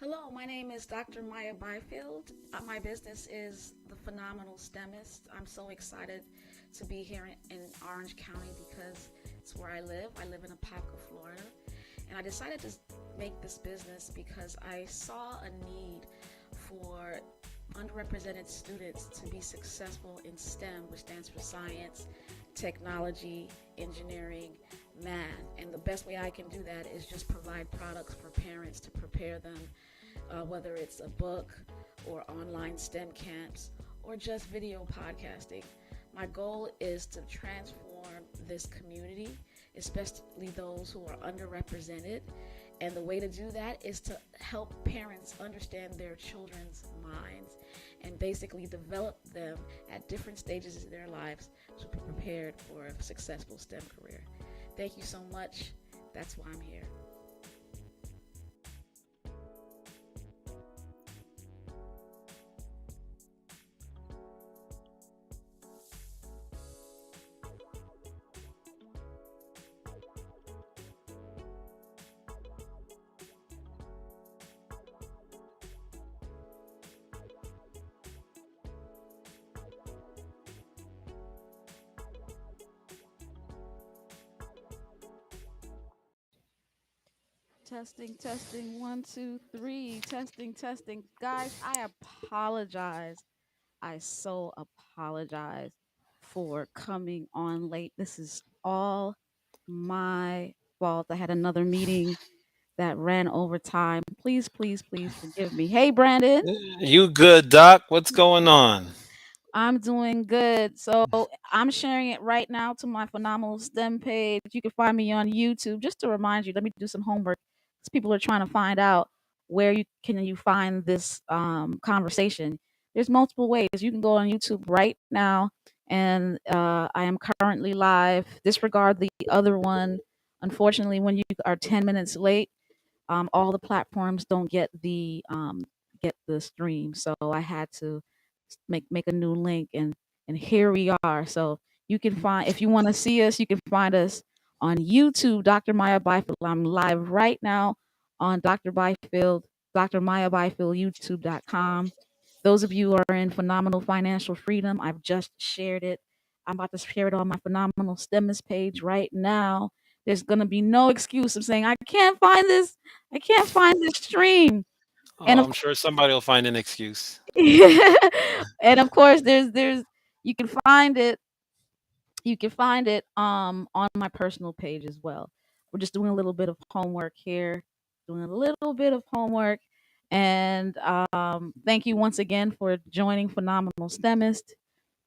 Hello, my name is Dr. Maya Byfield. My business is The Phenomenal STEMist. I'm so excited to be here in Orange County because it's where I live. I live in Apopka, Florida. And I decided to make this business because I saw a need for underrepresented students to be successful in STEM, which stands for science, technology, engineering, math. And the best way I can do that is just provide products for parents to prepare them, whether it's a book or online STEM camps or just video podcasting. My goal is to transform this community, especially those who are underrepresented. And the way to do that is to help parents understand their children's minds and basically develop them at different stages of their lives to be prepared for a successful STEM career. Thank you so much. That's why I'm here. Testing, testing, one, two, three. Testing, testing. Guys, I apologize. I so apologize for coming on late. This is all my fault. I had another meeting that ran over time. Please, please, please forgive me. Hey, Brandon. You good, Doc? What's going on? I'm doing good. So I'm sharing it right now to my phenomenal STEM page. You can find me on YouTube. Just to remind you, let me do some homework because people are trying to find out where you find this conversation. There's multiple ways. You can go on YouTube right now, and I am currently live. Disregard the other one. Unfortunately, when you are 10 minutes late, all the platforms don't get the stream. So I had to make a new link, and here we are. So you can find, if you want to see us, you can find us on YouTube, Dr. Maya Byfield. I'm live right now on Dr. Byfield, Dr. Maya Byfield, YouTube.com. Those of you who are in phenomenal financial freedom, I've just shared it. I'm about to share it on my phenomenal STEMist page right now. There's gonna be no excuse of saying I can't find this stream. And Oh, of I'm sure somebody will find an excuse. and of course there's you can find it on my personal page as well. We're just doing a little bit of homework here, doing a little bit of homework. And thank you once again for joining Phenomenal STEMist.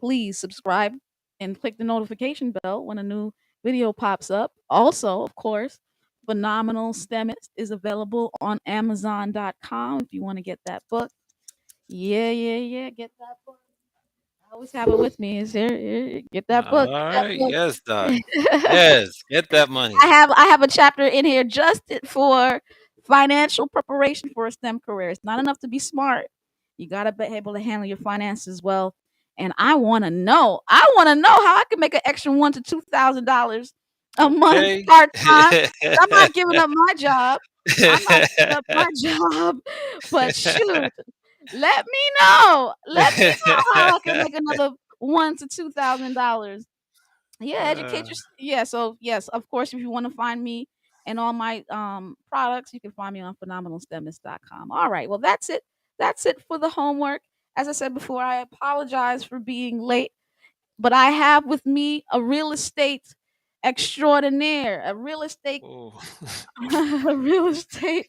Please subscribe and click the notification bell when a new video pops up. Also, of course, Phenomenal STEMist is available on Amazon.com if you want to get that book. Yeah, yeah, yeah. Get that book. I always have it with me. Is here. Get that All book. Get right. Yes, Doc. that book. Yes. Get that money. I have a chapter in here just for financial preparation for a STEM career. It's not enough to be smart. You gotta be able to handle your finances well. And I want to know. I want to know how I can make an extra $1,000 to $2,000 a month Okay. part time. I'm not giving up my job. I'm not giving up my job. But shoot, let me know. Let me know how I can make another $1,000 to $2,000. Yeah, Uh, educate your yeah, so yes, of course, if you want to find me and all my products, you can find me on phenomenalstemist.com. All right, well, that's it for the homework. As I said before, I apologize for being late, but I have with me a real estate extraordinaire, a real estate oh. a real estate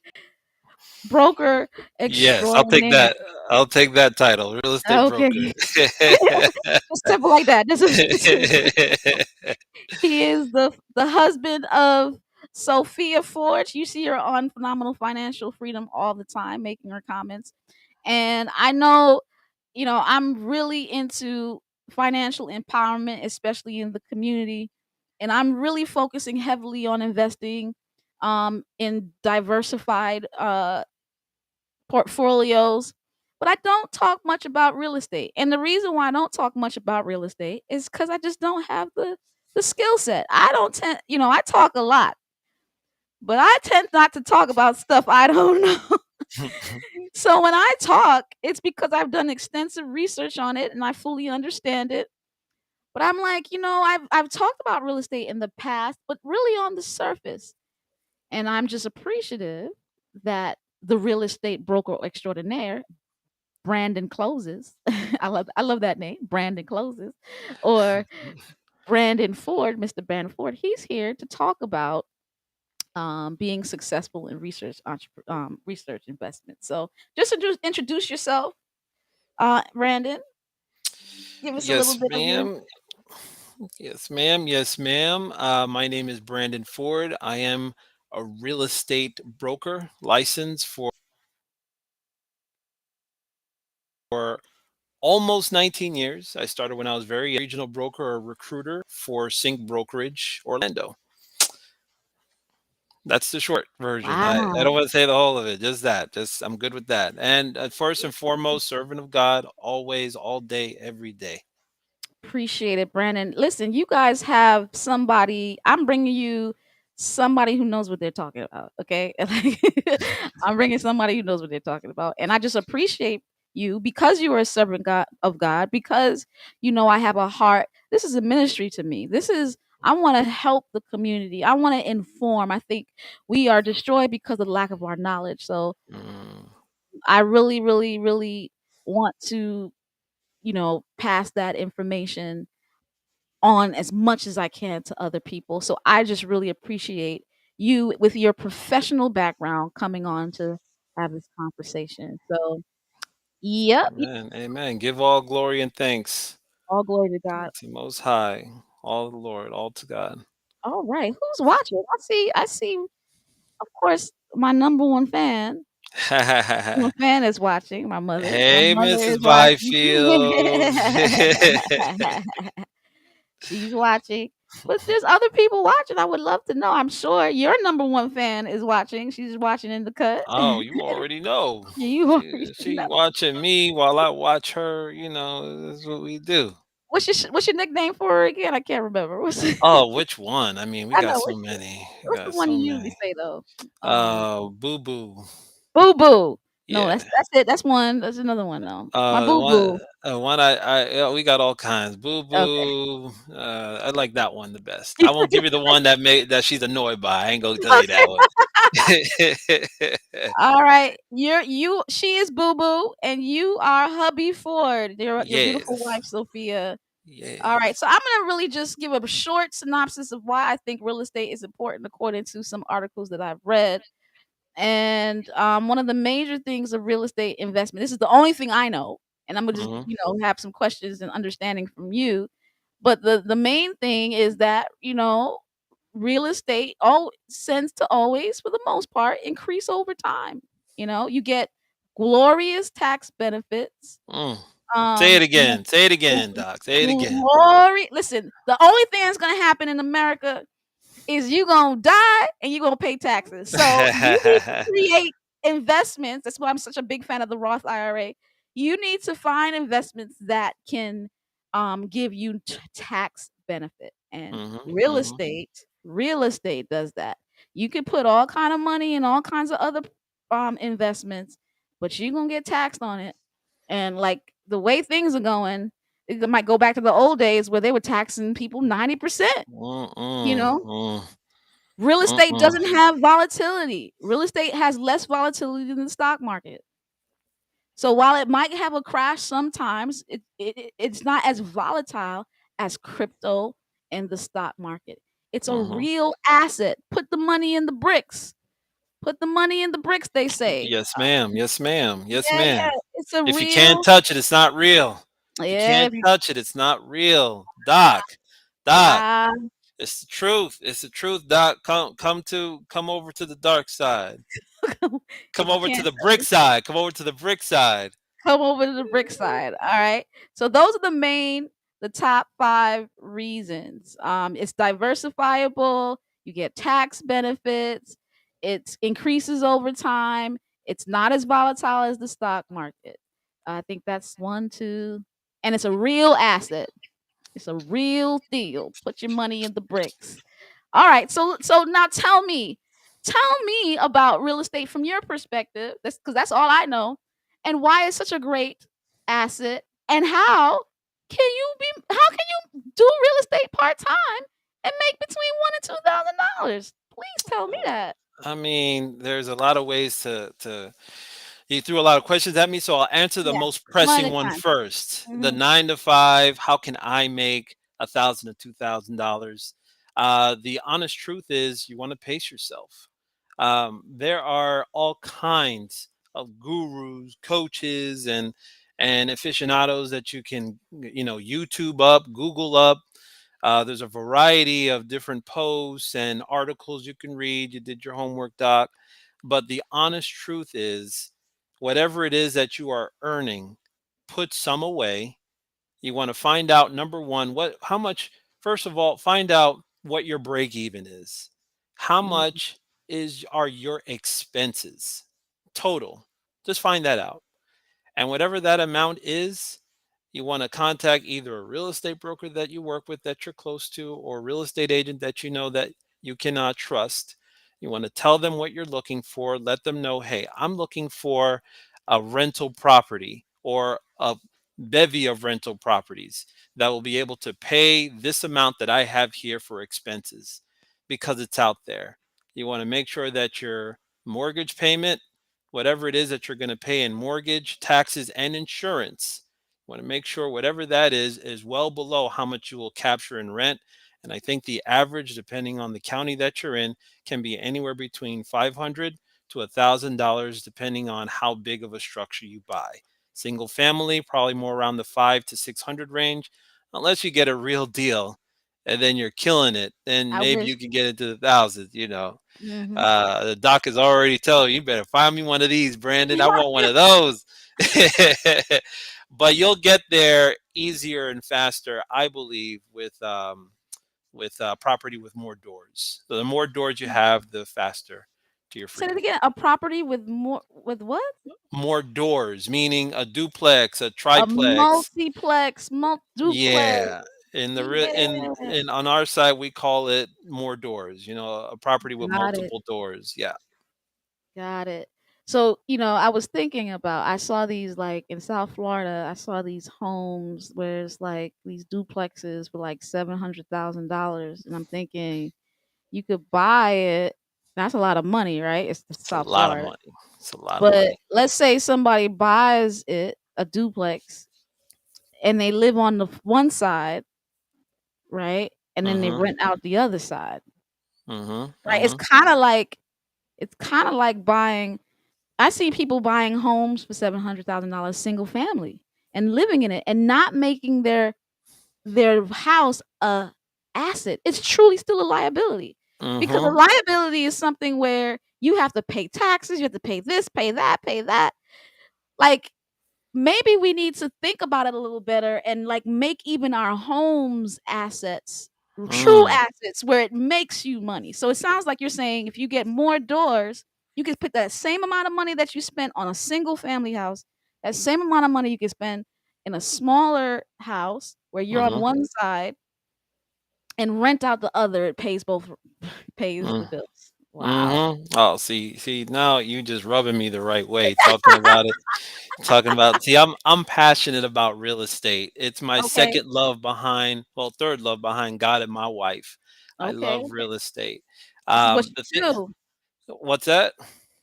broker Yes, I'll take extraordinaire. that. I'll take that title, real estate broker. Okay. Just simple like that. This is He is the husband of Sophia Ford. You see her on Phenomenal Financial Freedom all the time, making her comments. And I know, I'm really into financial empowerment, especially in the community. And I'm really focusing heavily on investing in diversified portfolios. But I don't talk much about real estate. And the reason why I don't talk much about real estate is because I just don't have the skill set. I don't tend, I talk a lot, but I tend not to talk about stuff I don't know. So when I talk, it's because I've done extensive research on it and I fully understand it. But I'm like, I've talked about real estate in the past, but really on the surface. And I'm just appreciative that the real estate broker extraordinaire, Brandon Closes. I love that name, Brandon Closes, or Brandon Ford, Mr. Brandon Ford. He's here to talk about being successful in research investment. So just introduce yourself, Brandon. Give us a little Yes, bit of your. ma'am. Yes, ma'am. Yes, ma'am. My name is Brandon Ford. I am a real estate broker licensed for almost 19 years. I started when I was very regional broker or recruiter for Sync Brokerage Orlando. That's the short version. I don't Wow. want to say the whole of it. Just that. Just I'm good with that. And first and foremost, servant of God, always, all day, every day. Appreciate it, Brandon. Listen, you guys have somebody. I'm bringing you somebody who knows what they're talking about. Okay, I'm bringing somebody who knows what they're talking about, and I just appreciate you because you are a servant God of God. Because I have a heart. This is a ministry to me. This is I want to help the community. I want to inform. I think we are destroyed because of the lack of our knowledge. So Mm. I really, really, really want to pass that information on as much as I can to other people. So I just really appreciate you with your professional background coming on to have this conversation. So, yep, Amen. Amen. Give all glory and thanks all glory to God. to Most High, all the Lord, all to God. All right, who's watching? I see. Of course, my number one fan is watching. My mother. My Hey, mother Mrs. is watching. Byfield. She's watching. But there's other people watching. I would love to know. I'm sure your number one fan is watching. She's watching in the cut. Oh, you already know. You already She know. watching me while I watch her. You know, that's what we do. What's your nickname for her again? I can't remember. Oh, which one? I mean, we I got know so many. We what's the got one so you usually many. say though? Boo boo. Boo boo. No, Yeah. that's it. That's one. That's another one though. My The boo one, boo. one yeah, we got all kinds. Boo Okay. boo. I like that one the best. I won't give you the one that she's annoyed by. I ain't gonna tell you Okay. that one. All right. She is Boo Boo and you are hubby Ford. Your beautiful Yes. wife, Sophia. All right. Yes. So I'm gonna really just give a short synopsis of why I think real estate is important according to some articles that I've read. And one of the major things of real estate investment, this is the only thing I know, and I'm gonna just, Mhm. have some questions and understanding from you. But the main thing is that, real estate all sends to always, for the most part, increase over time. You get glorious tax benefits. Mm. Say it Um, you know, again. Say it gl- again, Doc. Say it again. glory. Listen, the only thing that's gonna happen in America is you gonna die and you gonna pay taxes. So you need to create investments. That's why I'm such a big fan of the Roth IRA. You need to find investments that can give you tax benefit. And Mhm. real Mhm. estate, real estate does that. You can put all kind of money in all kinds of other investments, but you're gonna get taxed on it. And like the way things are going, it might go back to the old days where they were taxing people 90%. You Mm-mm. know, Mm. real estate Mm-mm. doesn't have volatility. Real estate has less volatility than the stock market. So while it might have a crash sometimes, it's not as volatile as crypto and the stock market. It's a Mhm. real asset. Put the money in the bricks. Put the money in the bricks, they say. Yes, ma'am. Yes, ma'am. Yes, Yeah, yeah. ma'am. It's a If you can't real. touch it, it's not real. If you Yeah. can't touch it, it's not real. Doc. Doc. Wow. It's the truth. It's the truth, Doc. Come over to the dark side. Come If you over to can't the brick side. Come over to the brick side. come over to the brick side. All right. So those are the top 5 reasons. It's diversifiable. You get tax benefits. It increases over time. It's not as volatile as the stock market. I think that's one, two, and it's a real asset. It's a real deal. Put your money in the bricks. All right. So now tell me, Tell me about real estate from your perspective. That's because that's all I know, and why it's such a great asset. And how can you do real estate part time and make between $1,000 and $2,000? Please tell me that. I mean, there's a lot of ways to you threw a lot of questions at me, so I'll answer the Yeah, most one pressing at a one time. first. The Mhm. 9 to 5, how can I make $1,000 to $2,000? The honest truth is, you want to pace yourself. There are all kinds of gurus, coaches, and aficionados that you can, YouTube up, Google up. There's a variety of different posts and articles you can read. You did your homework, Doc. But the honest truth is, whatever it is that you are earning, put some away. You want to find out, number one, how much. First of all, find out what your break even is. How Mhm. much are your expenses total? Just find that out. And whatever that amount is, you want to contact either a real estate broker that you work with that you're close to, or a real estate agent that you know that you cannot trust. You want to tell them what you're looking for. Let them know, hey, I'm looking for a rental property or a bevy of rental properties that will be able to pay this amount that I have here for expenses, because it's out there. You want to make sure that your mortgage payment, whatever it is that you're going to pay in mortgage, taxes, and insurance, you want to make sure whatever that is well below how much you will capture in rent. And I think the average, depending on the county that you're in, can be anywhere between $500 to $1,000, depending on how big of a structure you buy. Single family, probably more around the 5 to 600 range, unless you get a real deal and then you're killing it. Then I maybe wish. you can get into the thousands. Mhm. The doc is already telling you, you better find me one of these, Brandon. I want one of those. But you'll get there easier and faster, I believe, with property with more doors. So the more doors you have, the faster to your Say it freedom. again. A property with what? More doors, meaning a duplex, a A triplex. multiplex, duplex. Yeah. In the Yeah, in on our side, we call it more doors. A property with got it. multiple doors. Yeah. Got it. So, I was thinking about I saw these like in South Florida, I saw these homes where it's like these duplexes for like $700,000. And I'm thinking you could buy it. That's a lot of money, right? It's the It's a South lot of Florida. money. It's a lot of But money. let's say somebody buys it, a duplex, and they live on the one side, right? And then they Mhm. rent out the other side. Mhm. Right? Mhm. It's kind of like buying I see people buying homes for $700,000 single family and living in it and not making their house a asset. It's truly still a liability. Because a Mhm. liability is something where you have to pay taxes, you have to pay this, pay that, pay that. Like maybe we need to think about it a little better and like make even our homes assets, true Mm. assets where it makes you money. So it sounds like you're saying if you get more doors, you can put that same amount of money that you spent on a single family house, that same amount of money you can spend in a smaller house where you're on Mhm. one side and rent out the other. It pays both pays the Mm. bills. Wow. Mhm. Oh, see, now you just rubbing me the right way, talking about it. Talking about, see, I'm passionate about real estate. It's my Okay. second love behind, well, third love behind God and my wife. I Okay. love real estate. This is what The you thing, do. what's that?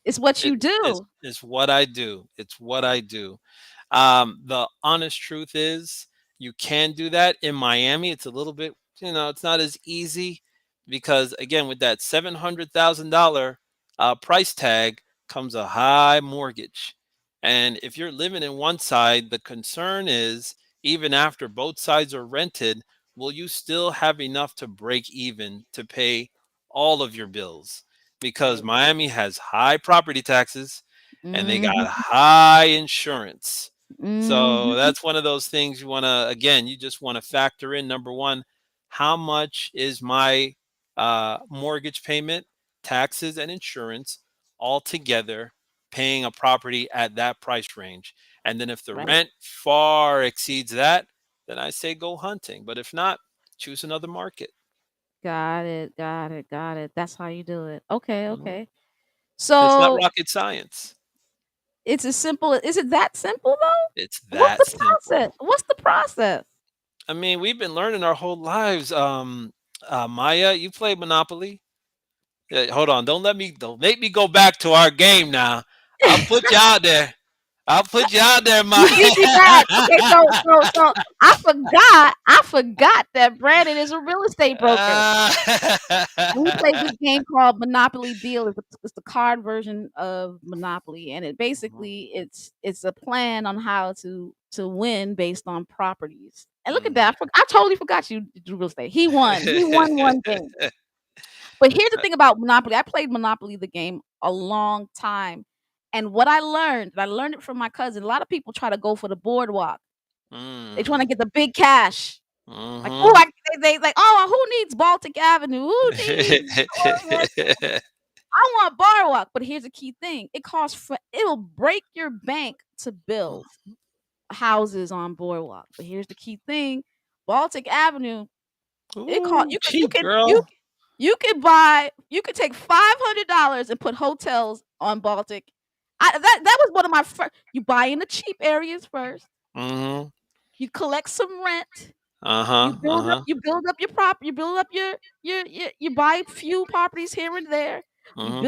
It's what It, you it's do. it's what I do. It's what I do. The honest truth is, you can do that in Miami. It's a little bit, it's not as easy, because again, with that $700,000 price tag comes a high mortgage, and if you're living in one side, the concern is, even after both sides are rented, will you still have enough to break even to pay all of your bills? Because Right. Miami has high property taxes and they got Mhm. high insurance. So Mhm. that's one of those things you want to, again, you just want to factor in, number one, how much is my mortgage payment, taxes, and insurance all together, paying a property at that price range. And then if the Right. rent far exceeds that, then I say go hunting. But if not, choose another market. Got it. Got it. Got it. That's how you do it. Okay. Mhm. Okay. It's not So rocket science. it's as simple. Is it that simple though? It's What's that the simple. process? What's the process? I mean, we've been learning our whole lives. Maya, you played Monopoly. Yeah, hold on. Don't make me go back to our game now. I'll put you out there. I'll put you out there, You get me Maya. back. Okay, so I forgot that Brandon is a real estate broker. And we played this game called Monopoly Deal. It's the card version of Monopoly, and it basically it's a plan on how to win based on properties. And look at that! I totally forgot you do real estate. He won. He won one game. But here's the thing about Monopoly. I played Monopoly the game a long time, and what I learned it from my cousin. A lot of people try to go for the boardwalk. They trying to Mm. get the big cash. Like, oh, Mhm. they like, oh, who needs Baltic Avenue? Who needs I want Boardwalk, but here's the key thing: it'll break your bank to build houses on Boardwalk. But here's the key thing: Baltic Avenue, it cost Ooh, cheap you girl. you could take $500 and put hotels on Baltic. That was one of my first. You buy in the cheap areas first. Mhm. You collect some rent. Uh-huh. Uh-huh. You build up you buy few properties here and there. Mhm.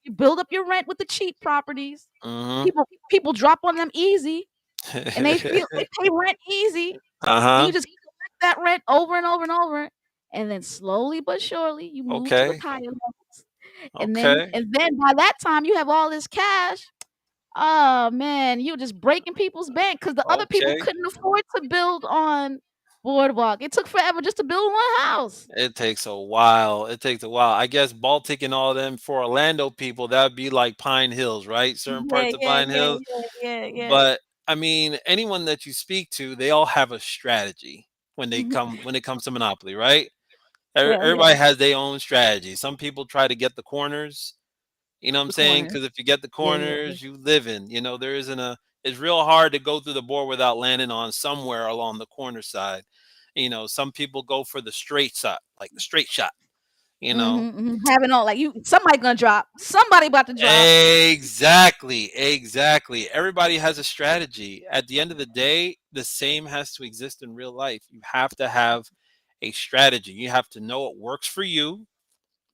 You build up your rent with the cheap properties. Mhm. People drop on them easy, and they pay rent easy, and you Uh-huh. just collect that rent over and over and over, and then slowly but surely you move to the Okay. higher levels, Okay. and then by that time you have all this cash. Oh man, you're just breaking people's bank because the other people Okay. couldn't afford to build on Boardwalk. It took forever just to build one house. It takes a while. It takes a while. I guess Baltic and all them for Orlando people, that would be like Pine Hills, right? Certain Yeah, parts of yeah, Pine yeah, Hills. yeah, yeah, yeah. But I mean, anyone that you speak to, they all have a strategy Mhm. when it comes to Monopoly, right? Yeah, yeah. Everybody has their own strategy. Some people try to get the corners. You know what I'm The saying? corners. Because if you get the Yeah, yeah, yeah. corners, you live in. There isn't a. It's real hard to go through the board without landing on somewhere along the corner side. Some people go for the straight shot, like the straight shot. You know, Mhm, mhm. Having all like you somebody gonna drop. Somebody about to drop. exactly, exactly. Everybody has a strategy. At the end of the day, the same has to exist in real life. You have to have a strategy. You have to know what works for you.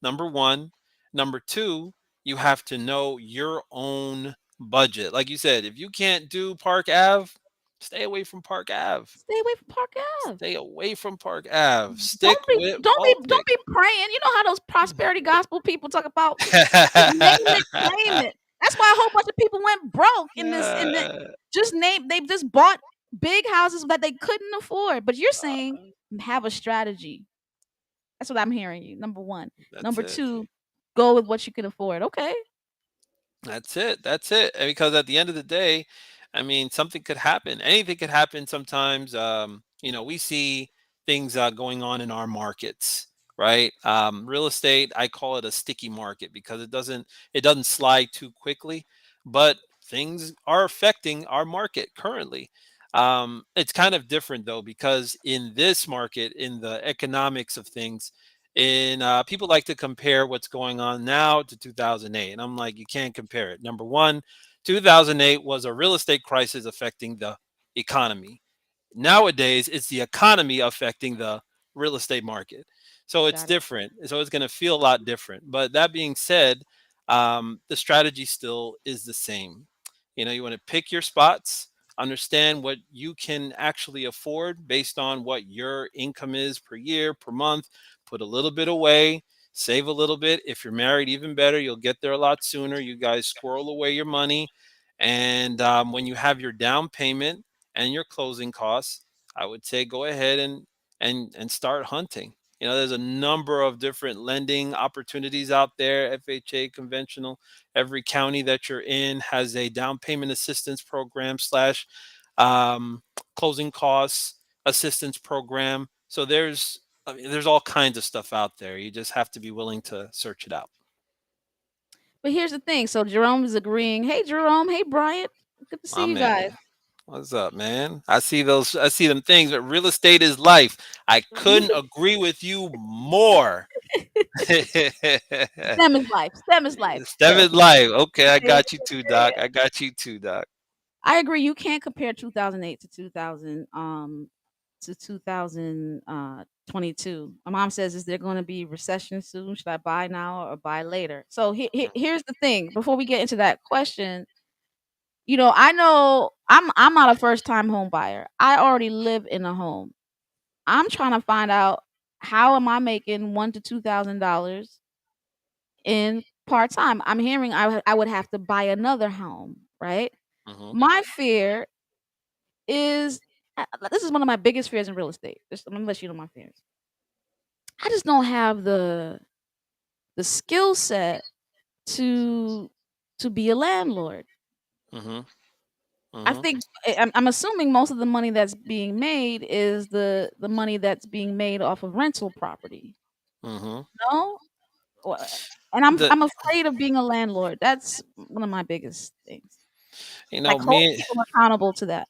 Number one. Number two, you have to know your own budget. Like you said, if you can't do Park Ave, stay away from Park Ave. Stay away from Park Ave. Stay away from Park Ave. Stick with Don't Baltic. be praying. You know how those prosperity gospel people talk about just name it, claim it. That's why a whole bunch of people went broke in the they just bought big houses that they couldn't afford. But you're saying have a strategy. That's what I'm hearing you. Number one. That's Number it. two, go with what you can afford. Okay. That's it. That's it. And because at the end of the day, I mean, something could happen. Anything could happen sometimes. We see things going on in our markets, right? Real estate, I call it a sticky market because it doesn't slide too quickly, but things are affecting our market currently. It's kind of different though because in this market, in the economics of things, in people like to compare what's going on now to 2008, and I'm like, you can't compare it. Number one, 2008 was a real estate crisis affecting the economy. Nowadays it's the economy affecting the real estate market, so it's Got it. different, so it's going to feel a lot different. But that being said, the strategy still is the same. You want to pick your spots, understand what you can actually afford based on what your income is per year, per month. Put a little bit away, save a little bit. If you're married, even better, you'll get there a lot sooner. You guys squirrel away your money, and when you have your down payment and your closing costs, I would say go ahead and start hunting. There's a number of different lending opportunities out there, FHA, conventional. Every county that you're in has a down payment assistance program slash closing costs assistance program. So there's all kinds of stuff out there. You just have to be willing to search it out. But here's the thing. So Jerome is agreeing. Hey Jerome. Hey Bryant. Good to My see you guys. man. What's up, man? I see those. I see them things. But real estate is life. I couldn't agree with you more. STEM is life. STEM is life. Step So is life. Okay, I got you too, Doc. I got you too, Doc. I agree. You can't compare 2008 to 2022. My mom says, "Is there going to be recession soon? Should I buy now or buy later?" So here's the thing. Before we get into that question, I know I'm not a first time home buyer. I already live in a home. I'm trying to find out how am I making $1,000 to $2,000 in part time. I'm hearing I would have to buy another home, right? Mm-hmm. My fear is this is one of my biggest fears in real estate. Just I'm gonna let you know my fears. I just don't have the skill set to be a landlord. Mm-hmm. I Mm-hmm. think I'm assuming most of the money that's being made is the money that's being made off of rental property. Mm-hmm. No, Wha- and The I'm afraid of being a landlord. That's one of my biggest things. Like holding me. people accountable to that.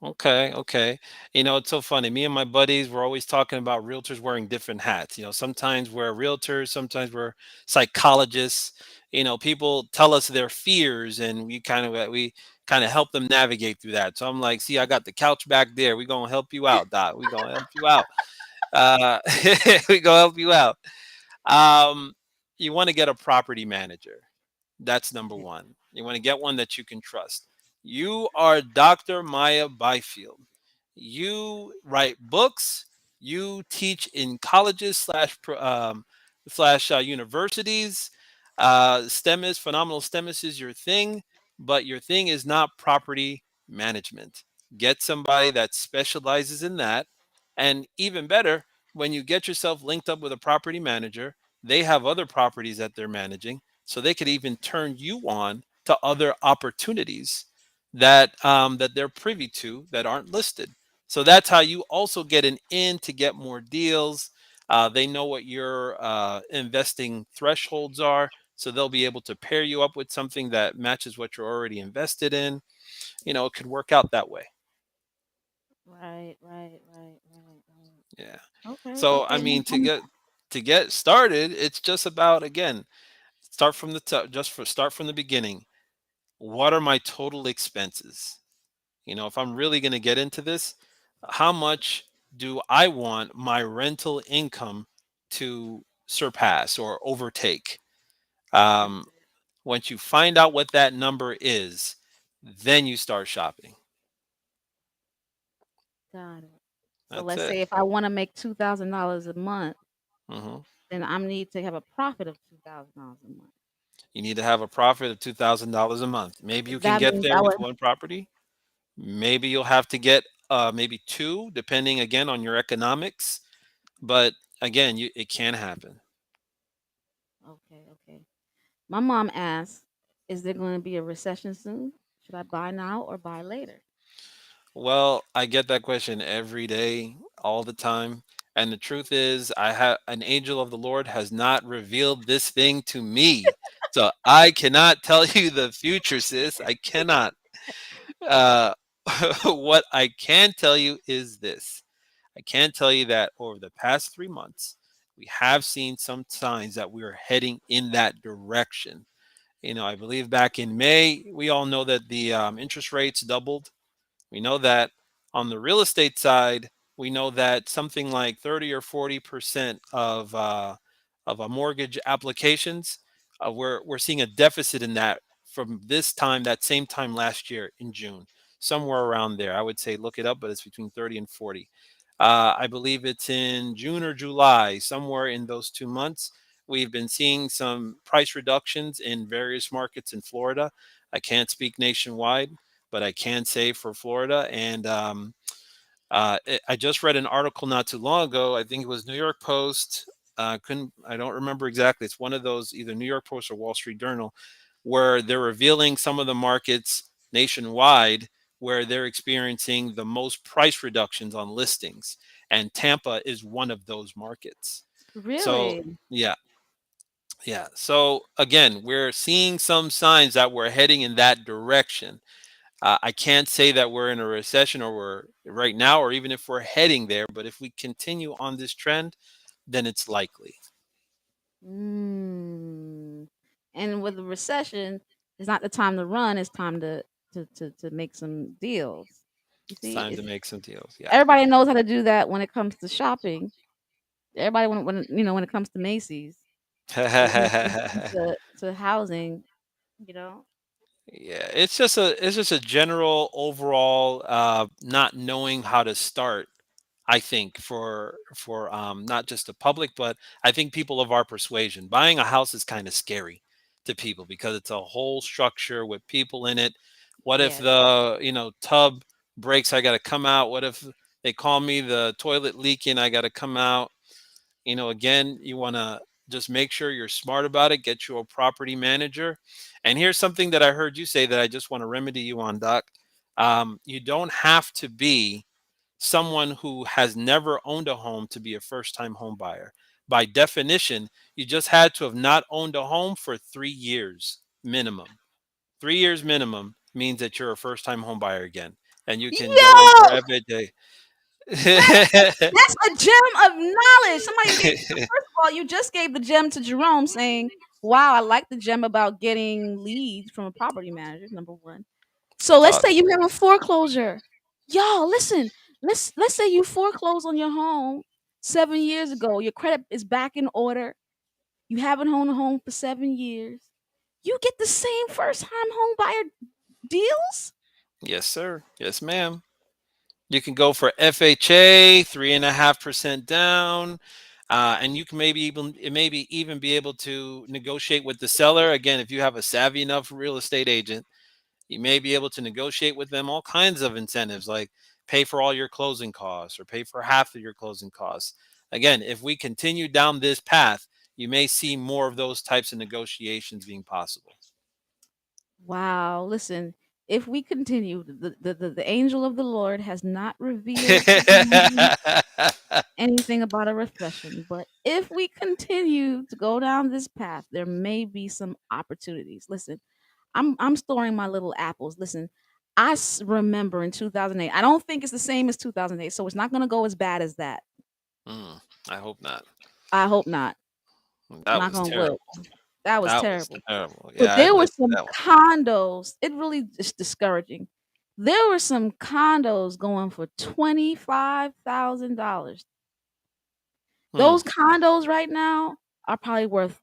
Okay, okay. It's so funny. Me and my buddies were always talking about realtors wearing different hats. Sometimes we're realtors, sometimes we're psychologists. People tell us their fears, and we kind of help them navigate through that. So I'm like, see, I got the couch back there. We gonna help you out, Doc. We gonna help you out. Uh, we gonna help you out. Um, you want to get a property manager. That's number Okay. one. You want to get one that you can trust. You are Dr. Maya Byfield. You write books. You teach in colleges slash universities. STEMIS, phenomenal STEMIS is your thing, but your thing is not property management. Get somebody that specializes in that. And even better, when you get yourself linked up with a property manager, they have other properties that they're managing, so they could even turn you on to other opportunities that they're privy to that aren't listed. So that's how you also get an in to get more deals. They know what your investing thresholds are, so they'll be able to pair you up with something that matches what you're already invested in. It could work out that way. Right, right, right, right, right. Yeah. Okay, So I okay. mean, to get started, it's just about, again, start from the top. Start from the beginning. What are my total expenses? If I'm really going to get into this, how much do I want my rental income to surpass or overtake? That's Um, it. Once you find out what that number is, then you start shopping. Got it. So That's let's it. say if I want to make $2,000 a month, hmm then I need to have a profit of $2,000 a month. You need to have a profit of $2,000 a month. Maybe you can That get means there I with would one property. Maybe you'll have to get maybe two, depending again on your economics. But again, it can happen. okay, okay. My mom asked, "Is there going to be a recession soon? Should I buy now or buy later?" Well, I get that question every day, all the time. And the truth is, I have an angel of the Lord has not revealed this thing to me. So I cannot tell you the future, sis. I cannot. Uh, what I can tell you is this. I can tell you that over the past 3 months, we have seen some signs that we are heading in that direction. I believe back in May, we all know that the interest rates doubled. We know that on the real estate side, we know that something like 30 or 40% of a mortgage applications, we're seeing a deficit in that from that same time last year in June, somewhere around there. I would say look it up, but it's between 30 and 40. I believe it's in June or July, somewhere in those 2 months. We've been seeing some price reductions in various markets in Florida. I can't speak nationwide, but I can say for Florida. And I just read an article not too long ago. I think it was New York Post. I don't remember exactly. It's one of those, either New York Post or Wall Street Journal, where they're revealing some of the markets nationwide where they're experiencing the most price reductions on listings, and Tampa is one of those markets. So Really? yeah, yeah. So again, we're seeing some signs that we're heading in that direction. I can't say that we're in a recession or we're right now, or even if we're heading there. But if we continue on this trend, then it's likely. Mm. And with the recession, it's not the time to run. It's time to make some deals. You It's see, time to make some deals. Yeah. everybody knows how to do that when it comes to shopping. Everybody when it comes to Macy's, but when it comes to housing, you know. Yeah, it's just a general overall not knowing how to start. I think for not just the public, but I think people of our persuasion. Buying a house is kind of scary to people because it's a whole structure with people in it. What if Yes. the tub breaks? I got to come out. What if they call me the toilet leaking? I got to come out. Again, you want to just make sure you're smart about it. Get you a property manager. And here's something that I heard you say that I just want to remedy you on, Doc. You don't have to be someone who has never owned a home to be a first time home buyer. By definition, you just had to have not owned a home for 3 years minimum. 3 years minimum means that you're a first time home buyer again. And you can go over Yo, FHA. that's a gem of knowledge. Somebody gave. First of all, you just gave the gem to Jerome, saying, "Wow, I like the gem about getting leads from a property manager." Number one. So let's say Thoughts? you have a foreclosure. Y'all, listen. Let's say you foreclose on your home 7 years ago. Your credit is back in order. You haven't owned a home for 7 years. You get the same first time home buyer deals. Yes, sir. Yes, ma'am. You can go for FHA, 3.5% down, and you can maybe even be able to negotiate with the seller. Again, if you have a savvy enough real estate agent, you may be able to negotiate with them all kinds of incentives, like pay for all your closing costs or pay for half of your closing costs. Again, if we continue down this path, you may see more of those types of negotiations being possible. Wow, listen, if we continue, the angel of the Lord has not revealed to me anything about a recession, but if we continue to go down this path, there may be some opportunities. Listen, I'm storing my little apples. Listen, remember in 2008. I don't think it's the same as 2008, so it's not going to go as bad as that. Mm, I hope not. I hope not. That Knock was on wood. terrible. That was That was terrible. terrible. But Yeah, I there were lived through some that one. condos. It really is discouraging. There were some condos going for $25,000. Hmm. Those condos right now are probably worth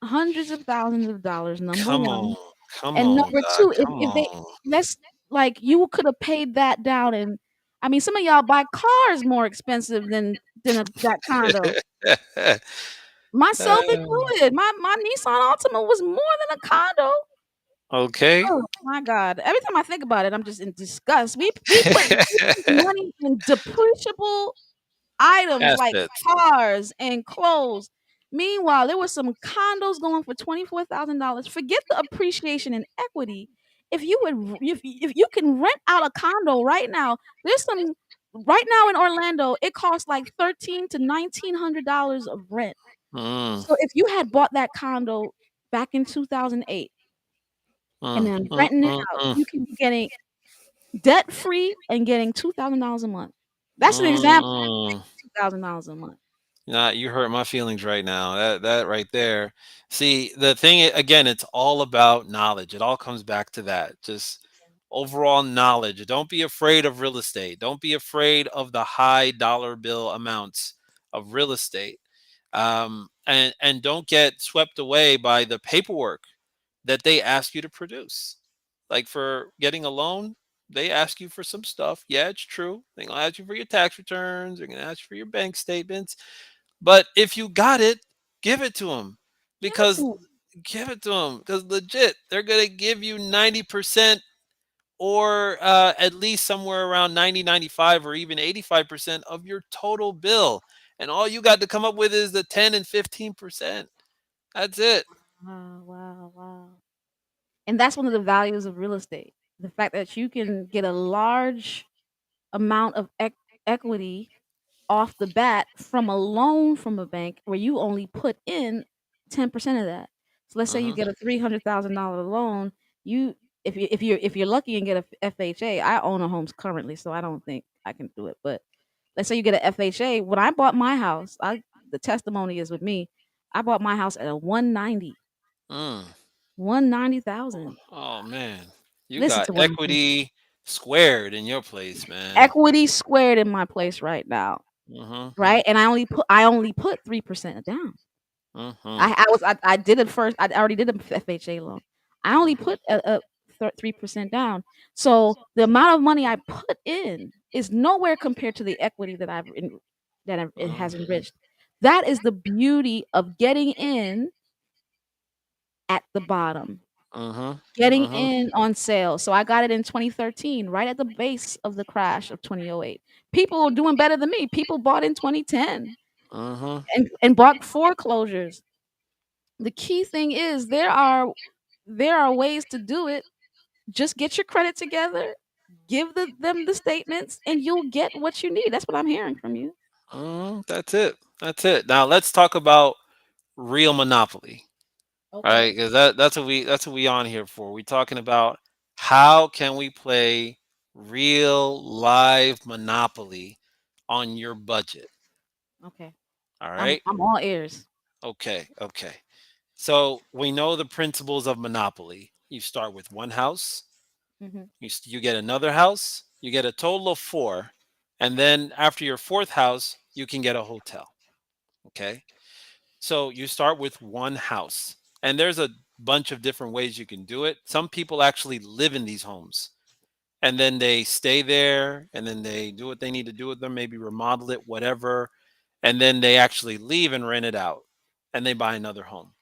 hundreds of thousands of dollars. Number Come on. one, Come and on, number Doc. two, Come if they on. let's like you could have paid that down, and I mean, some of y'all buy cars more expensive than that condo. Uh, Myself included. My Nissan Altima was more than a condo. okay. Oh my god. Every time I think about it, I'm just in disgust. We put money in depreciable items like Assets. cars and clothes. Meanwhile, there were some condos going for $24,000. Forget the appreciation in equity. If you can rent out a condo right now, there's some right now in Orlando, it costs like $1,300 to $1,900 of rent. Mm, So if you had bought that condo back in 2008 and mm, then mm, renting it mm, out, mm, you can be getting debt free and getting $2,000 a month. That's an example. mm. $2,000 a month. Nah, you hurt my feelings right now. That right there. See, the thing again, it's all about knowledge. It all comes back to that. Just overall knowledge. Don't be afraid of real estate. Don't be afraid of the high dollar bill amounts of real estate. And don't get swept away by the paperwork that they ask you to produce. Like for getting a loan, they ask you for some stuff. Yeah, it's true. They're gonna ask you for your tax returns. They're gonna ask you for your bank statements. But if you got it, give it to them Give it because to 'em. give it to them because legit, they're gonna give you 90% or at least somewhere around 90, 95, or even 85% of your total bill. And all you got to come up with is the 10 and 15%. That's it. Wow, wow, wow. And that's one of the values of real estate. The fact that you can get a large amount of equity off the bat from a loan from a bank where you only put in 10% of that. So let's say you Hmm. get a $300,000 loan, you if you're lucky and get a FHA, I own a home currently, so I don't think I can do it. But let's say you get a FHA. When I bought my house, I the testimony is with me. I bought my house at a 190, Mm. 190,000. Oh man, you Listen got to what I'm saying. equity squared in your place, man. Equity squared in my place right now, Mhm. right? And I only put 3% down. Mhm. I did it first. I already did a FHA loan. I only put a 3% down. So the amount of money I put in is nowhere compared to the equity it has Mhm. enriched. That is the beauty of getting in at the bottom, Mhm. getting Mhm. in on sale. So I got it in 2013, right at the base of the crash of 2008. People were doing better than me. People bought in 2010 Mhm. and bought foreclosures. The key thing is there are ways to do it. Just get your credit together, give them the statements, and you'll get what you need. That's what I'm hearing from you. That's it. That's it. Now let's talk about real monopoly, right? Okay. Because that's what we on here for. We talking about how can we play real live monopoly on your budget. Okay. All I'm right. I'm all ears. Okay. Okay. So we know the principles of monopoly. You start with one house. Mhm. You get another house. You get a total of four, and then after your fourth house, you can get a hotel. Okay. So you start with one house, and there's a bunch of different ways you can do it. Some people actually live in these homes, and then they stay there, and then they do what they need to do with them, maybe remodel it, whatever, and then they actually leave and rent it out, and they buy another home.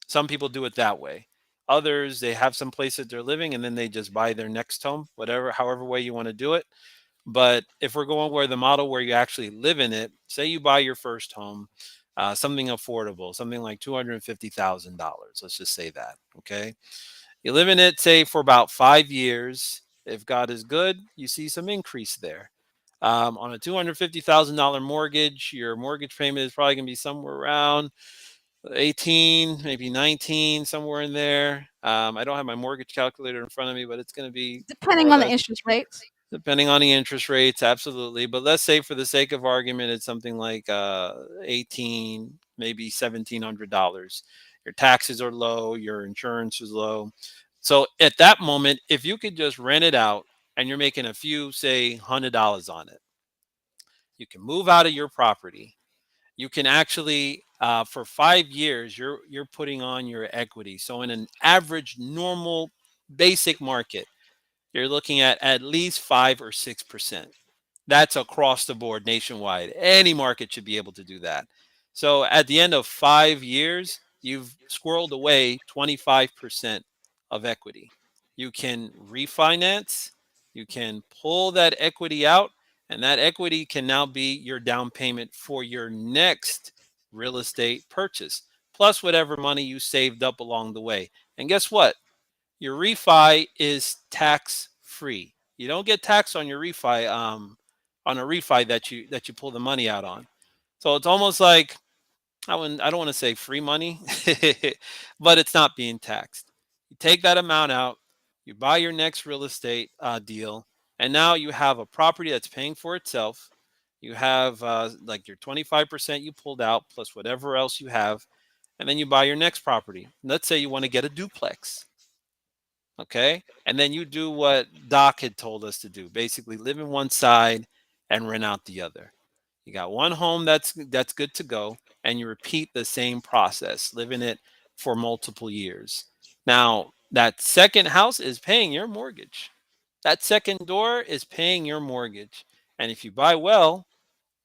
Some people do it that way. Others, they have some place that they're living, and then they just buy their next home, whatever, however way you want to do it. But if we're going where the model where you actually live in it, say you buy your first home, something affordable, something like $250,000. Let's just say that. Okay. You live in it, say, for about 5 years. If God is good, you see some increase there. On a $250,000 mortgage, your mortgage payment is probably going to be somewhere around 18, maybe 19, somewhere in there. I don't have my mortgage calculator in front of me, but it's going to be more Depending or on the less interest rates. depending on the interest rates, absolutely. But let's say for the sake of argument, it's something like 18, maybe $1,700. Your taxes are low, your insurance is low. So at that moment, if you could just rent it out and you're making a few, say, $100 on it, you can move out of your property. You can actually, for 5 years, you're putting on your equity. So in an average, normal, basic market, you're looking at least 5 or 6%. That's across the board nationwide. Any market should be able to do that. So at the end of 5 years, you've squirreled away 25% of equity. You can refinance, you can pull that equity out, and that equity can now be your down payment for your next real estate purchase, plus whatever money you saved up along the way. And guess what? Your refi is tax free. You don't get taxed on your refi on a refi that you pull the money out on. So it's almost like I don't want to say free money, but it's not being taxed. You take that amount out, you buy your next real estate deal, and now you have a property that's paying for itself. You have like your 25% you pulled out plus whatever else you have, and then you buy your next property. Let's say you want to get a duplex. Okay. And then you do what Doc had told us to do, basically live in one side and rent out the other. You got one home that's good to go, and you repeat the same process, live in it for multiple years. Now, that second house is paying your mortgage. That second door is paying your mortgage. And if you buy well,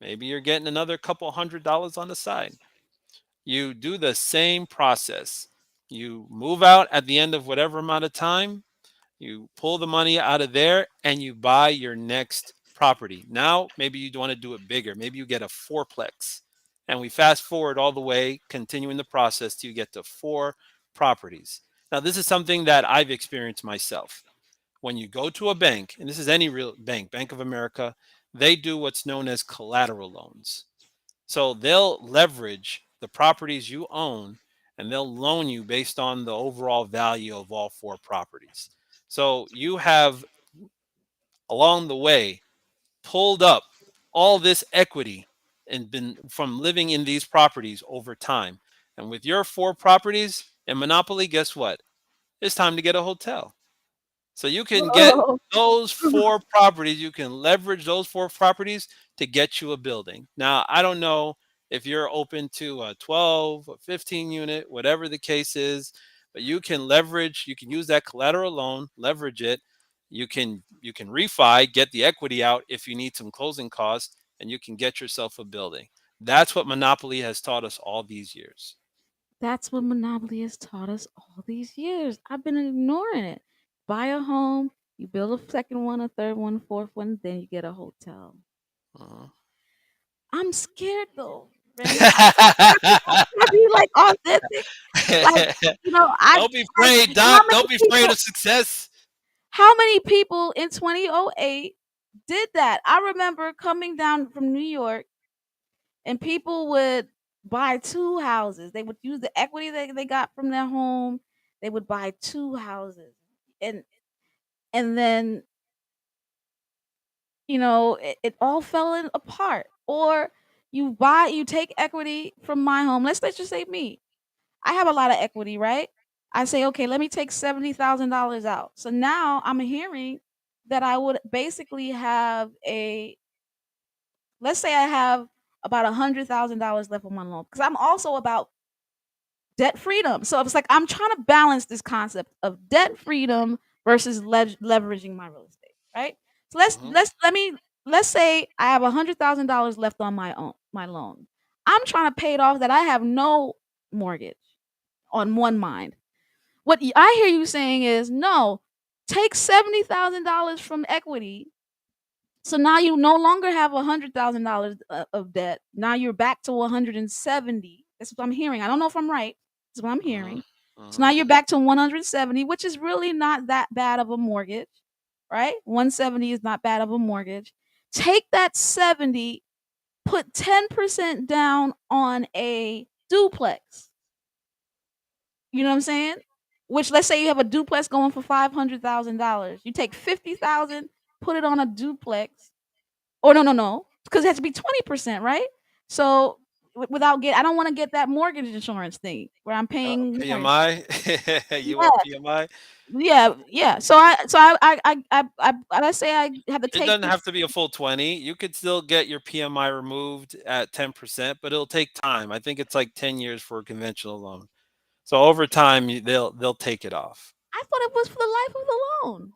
maybe you're getting another couple $100 on the side. You do the same process. You move out at the end of whatever amount of time, you pull the money out of there and you buy your next property. Now, maybe you want to do it bigger. Maybe you get a fourplex. And we fast forward all the way, continuing the process till you get to four properties. Now, this is something that I've experienced myself. When you go to a bank, and this is any real bank, Bank of America, they do what's known as collateral loans. So they'll leverage the properties you own and they'll loan you based on the overall value of all four properties. So you have along the way pulled up all this equity and been from living in these properties over time. And with your four properties in Monopoly, guess what? It's time to get a hotel. So you can get Whoa. those four properties, you can leverage those four properties to get you a building. Now, I don't know if you're open to a 12 or 15 unit, whatever the case is, but you can leverage, you can use that collateral loan, leverage it. You can refi, get the equity out if you need some closing costs, and you can get yourself a building. That's what Monopoly has taught us all these years. That's what Monopoly has taught us all these years. I've been ignoring it. Buy a home, you build a second one, a third one, fourth one, then you get a hotel. Uh-huh. I'm scared though, Brandon. I be like authentic. Like, I Don't be like afraid, how Doc. many Don't be afraid people of success. how many people in 2008 did that? I remember coming down from New York and people would buy two houses. They would use the equity that they got from their home. They would buy two houses. And then, it all fell apart. Or you take equity from my home. Let's just say me. I have a lot of equity, right? I say, okay, let me take $70,000 out. So now I'm hearing that I would basically have let's say I have about $100,000 left on my loan because I'm also about debt freedom. So it's like I'm trying to balance this concept of debt freedom versus leveraging my real estate, right? So Mhm, let's say I have $100,000 left on my loan. I'm trying to pay it off that I have no mortgage on one mind. I hear you saying is no, take $70,000 from equity. So now you no longer have $100,000 of debt. Now you're back to 170. That's what I'm hearing. I don't know if I'm right. That's what I'm mhm, hearing. So now mhm, you're back to 170, which is really not that bad of a mortgage, right? 170 is not bad of a mortgage. Take that 70, put 10% down on a duplex. You know what I'm saying? Which let's say you have a duplex going for $500,000. You take 50,000, put it on a duplex. Or no, because it has to be 20%, right? So without I don't want to get that mortgage insurance thing where I'm paying more. PMI? You Yeah, want PMI? yeah. Let's say I have to It take doesn't have this. to be a full 20. You could still get your PMI removed at 10%, but it'll take time. I think it's like 10 years for a conventional loan. So over time, they'll take it off. I thought it was for the life of the loan.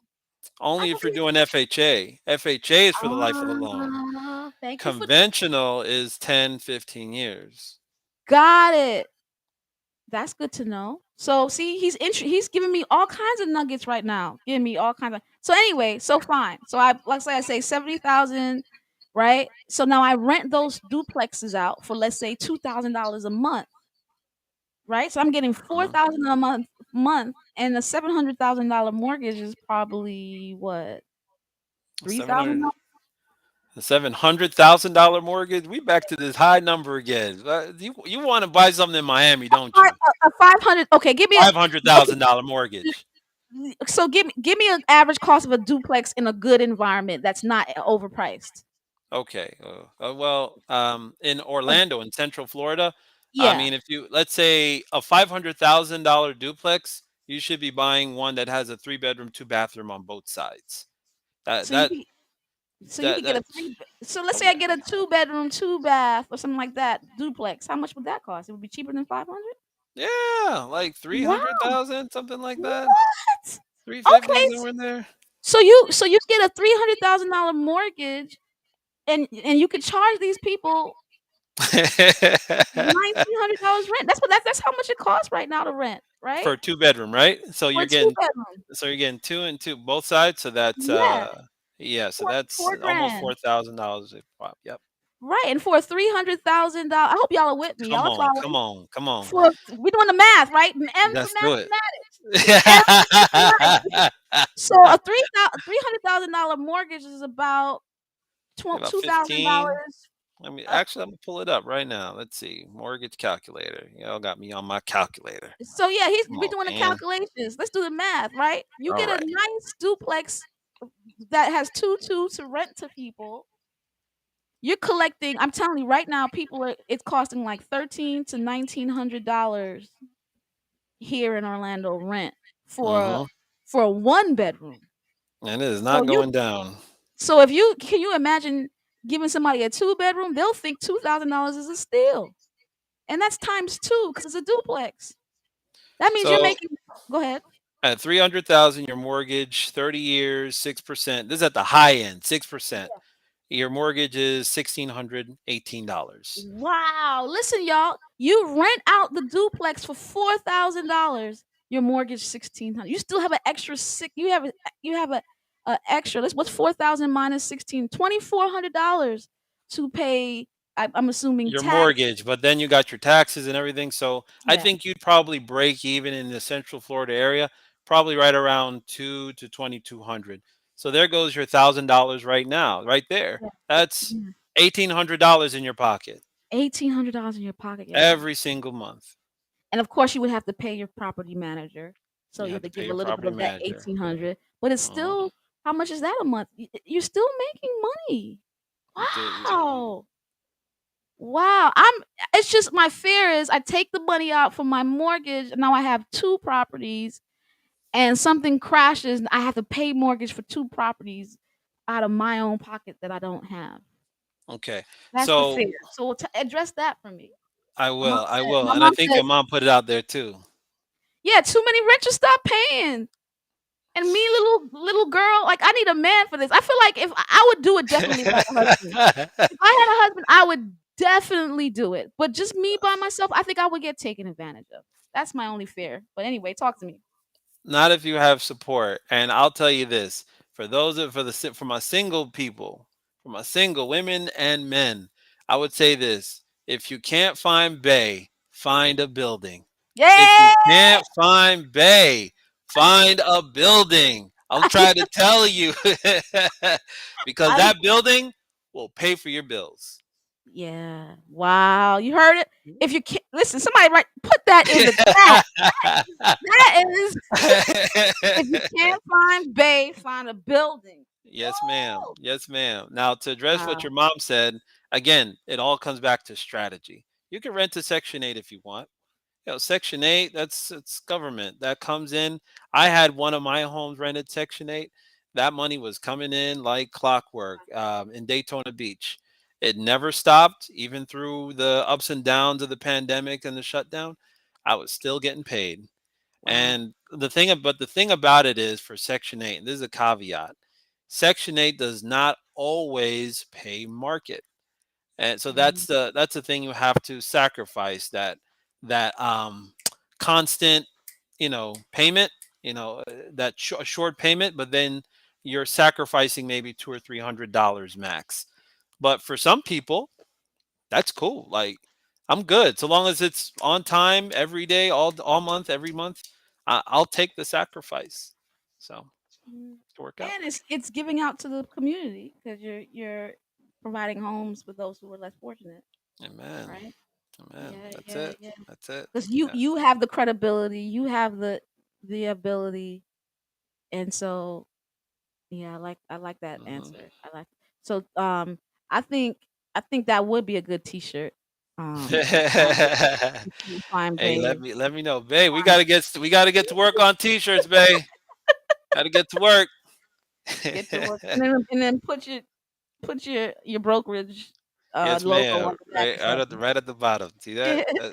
I Only thought if you're doing FHA. FHA is for the life of the loan. thank you for Conventional is 10, 15 years. got it. That's good to know. So see, he's giving me all kinds of nuggets right now. Giving me all kinds of. So anyway, so fine. So I say 70,000, right? So now I rent those duplexes out for let's say $2,000 a month, right? So I'm getting four Uh-huh. thousand a month, and the $700,000 mortgage is probably what 700 3,000. The $700,000 mortgage. We back to this high number again. You want to buy something in Miami, don't you? A 500. Okay, give me a. Okay, $500,000 mortgage. so give me an average cost of a duplex in a good environment that's not overpriced. Okay. Well, in Uh, Orlando, in Central Florida, I yeah. mean, if you let's say a $500,000 duplex, you should be buying one that has a three-bedroom, two-bathroom on both sides. That So you that could so you that could get a that's so let's oh say I yeah, get a two bedroom, two bath or something like that duplex. How much would that cost? It would be cheaper than 500? yeah, like three Wow. hundred thousand, something like that. What? 350 Okay. somewhere in there. So you get a $300,000 mortgage and you could charge these people $1,900 rent. That's how much it costs right now to rent, right? For a two-bedroom, right? For a two bedroom. So you're getting two and two both sides. So that's Yeah. yeah. So Four that's four almost grand. $4,000 a pop. Yep. Right. And for a $300,000, I hope y'all are with me. Come Y'all are on, following. come on, come on. We're doing the math, right? M for Let's do it. mathematics. M for mathematics. So a $300,000 mortgage is about About 15. $2,000. I mean, Uh, actually, I'm gonna pull it up right now. Let's see. Mortgage calculator. Y'all got me on my calculator. so yeah, Come we on, doing the man. calculations. Let's do the math, right? You All get a right. nice duplex that has two to rent to people. You're collecting. I'm telling you right now, people are. It's costing like $1,300 to $1,900 here in Orlando rent for a, Mm-hmm. for a one bedroom. And it is So not you going down. so if you can you imagine giving somebody a two bedroom, they'll think $2,000 is a steal, and that's times two because it's a duplex. That means you're So making. Go ahead. at 300,000, your mortgage, 30 years, 6%. This is at the high end, 6%. Your mortgage is $1,618. Wow. Listen, y'all. You rent out the duplex for $4,000. Your mortgage 1,600. You still have an extra six. You have a extra. What's 4,000 minus 16? $2,400 to pay. I'm assuming Your tax. mortgage, but then you got your taxes and everything. So I Yeah. think you'd probably break even in the Central Florida area, probably right around 2 to 2,200. So there goes your $1,000 right now, right there. Yeah. That's Yeah. $1,800 in your pocket $1,800 in your pocket, y'all. every single month. And of course, you would have to pay your property manager. So You you have have to to pay give a your little bit property of that manager. 1,800. But it's Uh-huh. still how much is that a month? You're still making money. The- Wow. Wow. It's just my fear is I take the money out from my mortgage. And now I have two properties and something crashes and I have to pay mortgage for two properties out of my own pocket that I don't have. Okay. That's the So fear. So address that for me. I My mom will. I said, will. my And I mom think said, your mom put it out there too. yeah, too many renters stop paying. And me, little girl, like I need a man for this. I feel like if I would do it definitely if I had a husband. If I had a husband, I would definitely do it. But just me by myself, I think I would get taken advantage of. That's my only fear. But anyway, talk to me. Not if you have support. And I'll tell you this: for those of for my single people, for my single women and men, I would say this: if you can't find Bay, find a building. If you Yeah. can't find Bay, find a building. I'm trying to tell you, because I that building will pay for your bills. yeah. Wow. You heard it. If you can't listen, somebody write put that in the chat. That is if you can't find Bay, find a building. Yes, ma'am. Woo! Yes, ma'am. Now, to address what Wow. your mom said, again, it all comes back to strategy. You can rent to Section 8 if you want. Section 8, that's it's government. That comes in. I had one of my homes rented Section 8. That money was coming in like clockwork in Daytona Beach. It never stopped, even through the ups and downs of the pandemic and the shutdown. I was still getting paid. Wow. And the thing about it is for Section 8, and this is a caveat, Section 8 does not always pay market. And so Mhm. that's the thing you have to sacrifice that constant, payment, that short payment, but then you're sacrificing maybe $200 or $300 max. But for some people, that's cool. Like I'm good so long as it's on time every day, all month, every month. I'll take the sacrifice. So Mhm. to work out. And it's giving out to the community because you're providing homes for those who are less fortunate, Amen. right? Amen. Yeah, That's yeah, it. yeah. That's it. Because you Yeah. you have the credibility, you have the ability, and so yeah, I like that Hmm. answer. I like so I think I think that would be a good T-shirt. If you find Hey, let Bay, me let me know, Bay. We gotta get to work on t-shirts, Bay. Gotta get to work. get to work, and then put your brokerage Yes, logo ma'am. on the back Right, or at the something. right at the bottom. See that? Yeah.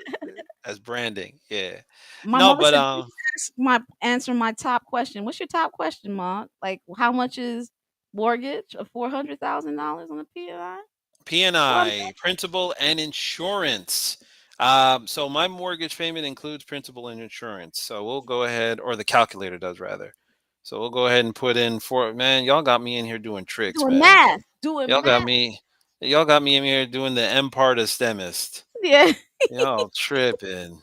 As branding. Yeah. My No, mother but said, "Please answer my top question." What's your top question, Mom? Like, how much is mortgage of $400,000 on a PNI? 400. P&I, principal and insurance. So my mortgage payment includes principal and insurance. So we'll go ahead, or the calculator does rather. So we'll go ahead and put in for man. Y'all got me in here doing tricks, Doing man. math. Doing Y'all got math. me. Y'all got me in here doing the M part of STEMist. Yeah. Y'all tripping.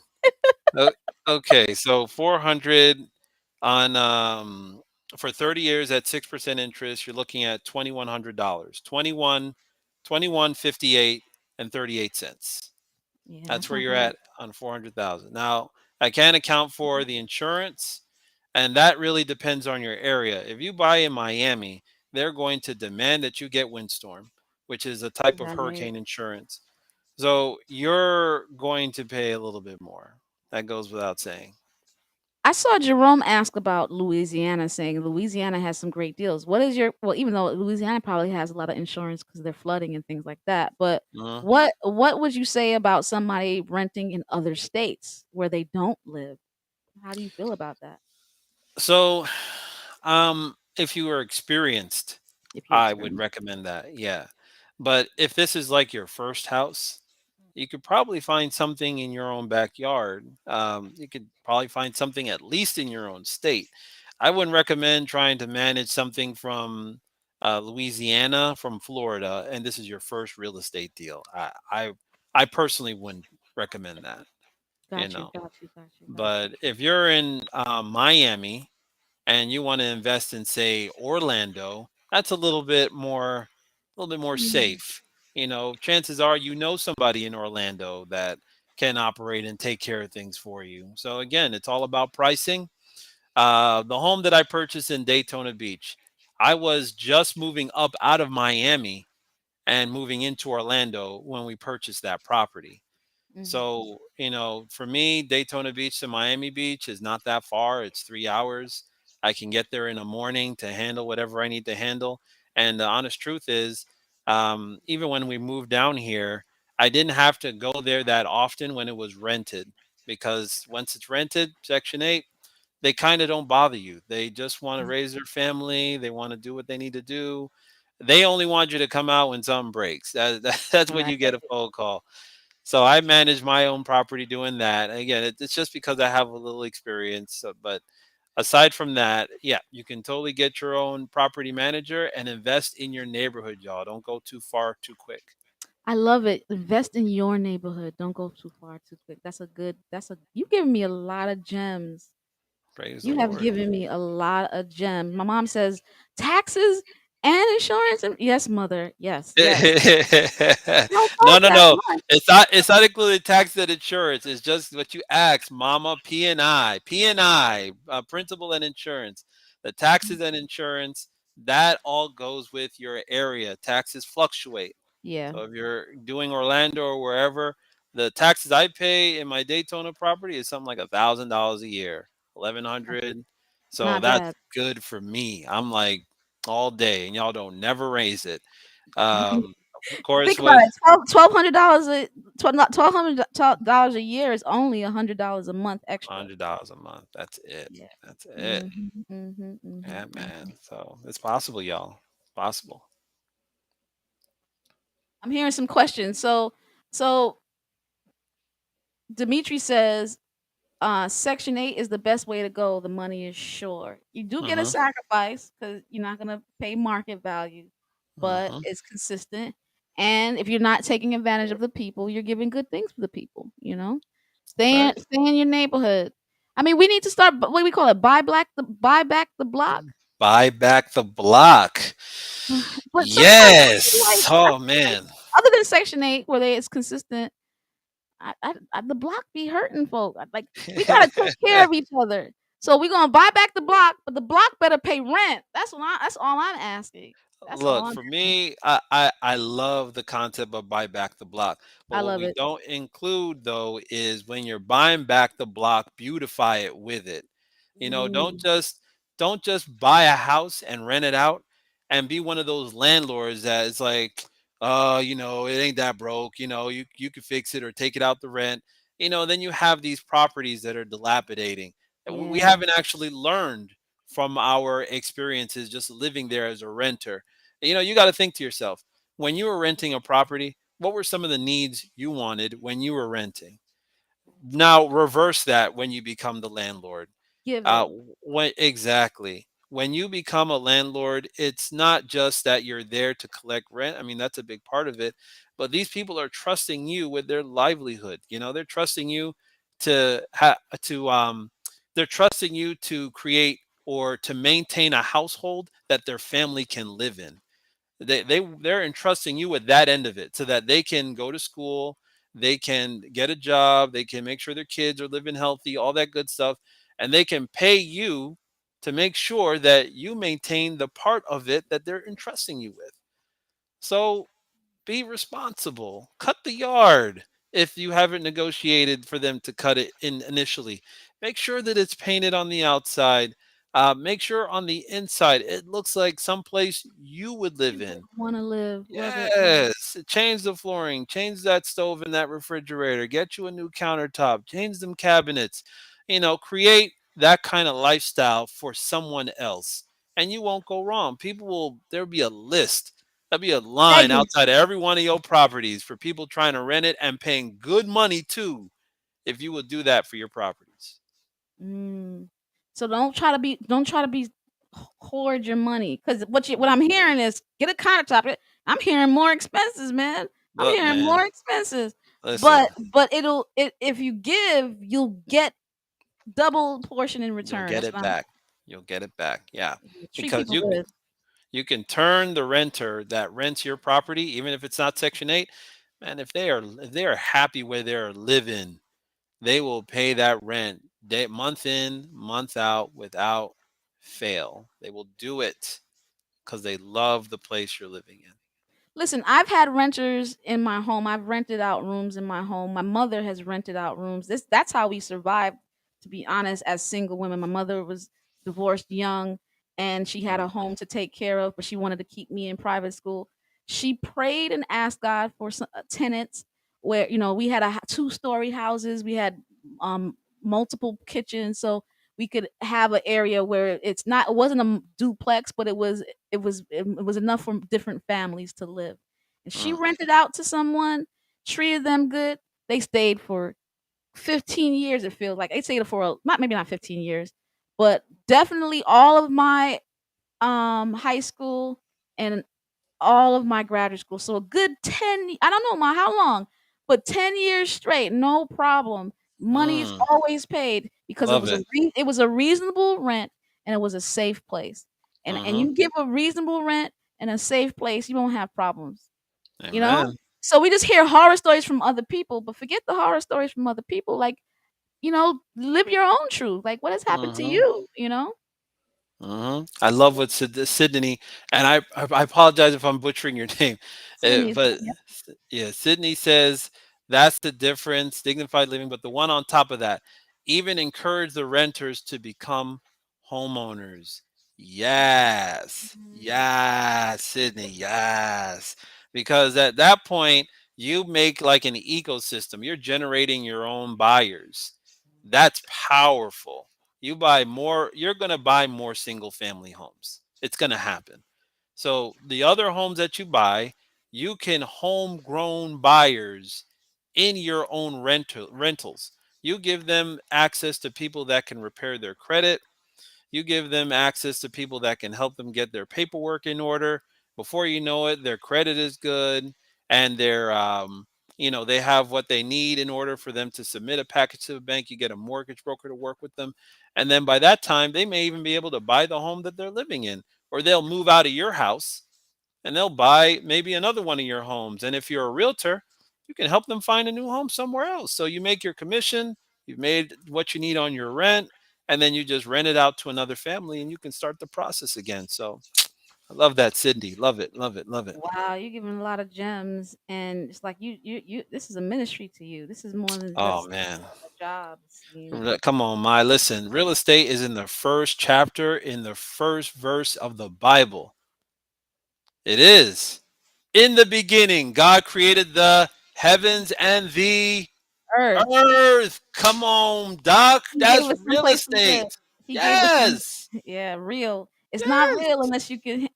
O- Okay, so 400 on for 30 years at 6% interest, you're looking at $2,100. 21 2158 $1.38. Yeah, That's that's where not you're bad. at on 400,000. Now, I can't account for the insurance, and that really depends on your area. If you buy in Miami, they're going to demand that you get windstorm, which is a type of Right. hurricane insurance. So you're going to pay a little bit more. That goes without saying. I saw Jerome ask about Louisiana, saying Louisiana has some great deals. What is your well, even though Louisiana probably has a lot of insurance because they're flooding and things like that, but Uh-huh. what would you say about somebody renting in other states where they don't live? How do you feel about that So, if you are experienced, if you're I would experienced? recommend that. Yeah. But if this is like your first house, you could probably find something in your own backyard. You could probably find something at least in your own state. I wouldn't recommend trying to manage something from Louisiana, from Florida, and this is your first real estate deal. I personally wouldn't recommend that. You Got you, know, got you, got you, got you. but if you're in Miami and you want to invest in, say, Orlando, that's a little bit more Mhm. safe. Chances are you know somebody in Orlando that can operate and take care of things for you. So again, it's all about pricing. The home that I purchased in Daytona Beach, I was just moving up out of Miami and moving into Orlando when we purchased that property. Mhm. So, for me, Daytona Beach to Miami Beach is not that far. It's 3 hours. I can get there in the morning to handle whatever I need to handle. And the honest truth is, even when we moved down here, I didn't have to go there that often when it was rented because once it's rented, Section 8, they kind of don't bother you. They just want to raise their family. They want to do what they need to do. They only want you to come out when something breaks. That's when Right. you get a phone call. So I manage my own property doing that. And again, it's just because I have a little experience. But aside from that, yeah, you can totally get your own property manager and invest in your neighborhood, y'all. Don't go too far too quick. I love it. Invest in your neighborhood. Don't go too far too quick. You've given me a lot of gems. Praise the You have Lord. given me a lot of gems. My mom says taxes and insurance. And yes, mother. Yes, yes. Don't No, cost no, that no. much. It's not included tax and insurance. It's just what you ask, Mama. P&I, principal and insurance. The taxes and insurance that all goes with your area. Taxes fluctuate. Yeah, So if you're doing Orlando or wherever, the taxes I pay in my Daytona property is something like $1,000 a year, 1,100. So not that's bad. good for me. I'm like all day, and y'all don't never raise it. Um, of course, Think about with it. $1,200 $1,200 a year is only $100 a month extra. $100 a month, that's it. Yeah. That's it. Mhm, mhm, mhm, Yeah, man. mhm. So it's possible, y'all. It's possible. I'm hearing some questions. So Dimitri says, Section 8 is the best way to go. The money is sure. You do get a Hmm. sacrifice because you're not gonna pay market value, but Hmm. it's consistent. And if you're not taking advantage of the people, you're giving good things for the people. Right. Stay in your neighborhood. I mean, we need to start. What do we call it? Buy back the block. Buy back the block. But sometimes Yes. I Oh feel like man. other than Section 8, where it's consistent, the block be hurting folk. Like we gotta take care of each other. So we're gonna buy back the block, but the block better pay rent. That's all I'm asking. That's all Look, I'm for asking. me, I love the concept of buy back the block. But I what love we it. don't include though is when you're buying back the block, beautify it with it. Don't Ooh, just buy a house and rent it out and be one of those landlords that is like, it ain't that broke, you could fix it or take it out the rent. Then you have these properties that are dilapidating. And we yeah, haven't actually learned from our experiences just living there as a renter. You got to think to yourself, when you were renting a property, what were some of the needs you wanted when you were renting? Now reverse that when you become the landlord. give it. When you become a landlord, it's not just that you're there to collect rent. I mean, that's a big part of it, but these people are trusting you with their livelihood. They're trusting you to they're trusting you to create or to maintain a household that their family can live in. They're entrusting you with that end of it so that they can go to school, they can get a job, they can make sure their kids are living healthy, all that good stuff, and they can pay you to make sure that you maintain the part of it that they're entrusting you with. So be responsible. Cut the yard if you haven't negotiated for them to cut it in initially. Make sure that it's painted on the outside. Make sure on the inside it looks like someplace you would live You would in. want to live. Love it. Love it. Yes, change the flooring, change that stove and that refrigerator, get you a new countertop, change them cabinets. Create that kind of lifestyle for someone else, and you won't go wrong. There'll be a list, there'll be a line Begging. outside of every one of your properties for people trying to rent it and paying good money too, if you would do that for your properties. Mm. So don't try to be hoard your money, because what I'm hearing is get a countertop. I'm hearing more expenses, man. I'm Look, hearing man, more expenses. listen, But if you give, you'll get double portion in you'll return. get That's it what I'm back. You'll get it back. Yeah, treat because people good. you can turn the renter that rents your property, even if it's not Section 8, man, if they are happy where they're living, they will pay that rent day month in, month out without fail. They will do it because they love the place you're living in. Listen, I've had renters in my home. I've rented out rooms in my home. My mother has rented out rooms. That's how we survived, to be honest, as single women. My mother was divorced young and she had a Mm, home to take care of, but she wanted to keep me in private school. She prayed and asked God for some tenants where, we had two-story houses. We had multiple kitchens, so we could have an area where it wasn't a duplex, but it was enough for different families to live. And she mm, rented out to someone, treated them good. They stayed for 15 years. It feels like they stayed for not maybe not 15 years, but definitely all of my high school and all of my graduate school. So a good 10, I don't know ma how long, but 10 years straight, no problem. Money is mm. always paid because it Love was a it. it was a reasonable rent and it was a safe place. And Hmm. you give a reasonable rent and a safe place, you won't have problems, you know? Amen. So we just hear horror stories from other people, but forget the horror stories from other people. Like, live your own truth. Like what has happened to Hmm. you? I love what Sydney, and I apologize if I'm butchering your name, Sydney's but yeah. yeah, Sydney says that's the difference, dignified living. But the one on top of that, even encourage the renters to become homeowners. Yes, Mhm. yes, Sydney, yes, because at that point you make like an ecosystem. You're generating your own buyers. That's powerful. You're going to buy more single family homes. It's going to happen. So the other homes that you buy, you can homegrown buyers in your own rentals. You give them access to people that can repair their credit. You give them access to people that can help them get their paperwork in order. Before you know it, their credit is good, and they have what they need in order for them to submit a package to the bank. You get a mortgage broker to work with them. And then by that time, they may even be able to buy the home that they're living in, or they'll move out of your house and they'll buy maybe another one of your homes. And if you're a realtor, you can help them find a new home somewhere else. So you make your commission, you've made what you need on your rent, and then you just rent it out to another family and you can start the process again. So I love that, Sydney. Love it, love it, love it. Wow, you're giving a lot of gems, and it's like you. This is a ministry to you. This is more than Oh just man. a job. Come on, my listen. Real estate is in the first chapter, in the first verse of the Bible. It is. In the beginning, God created the heavens and the Earth. earth. Come on, Doc. He gave That's us some real place to live. estate. He gave us some. Yes. Yeah, real. It's not real Yes. unless you can.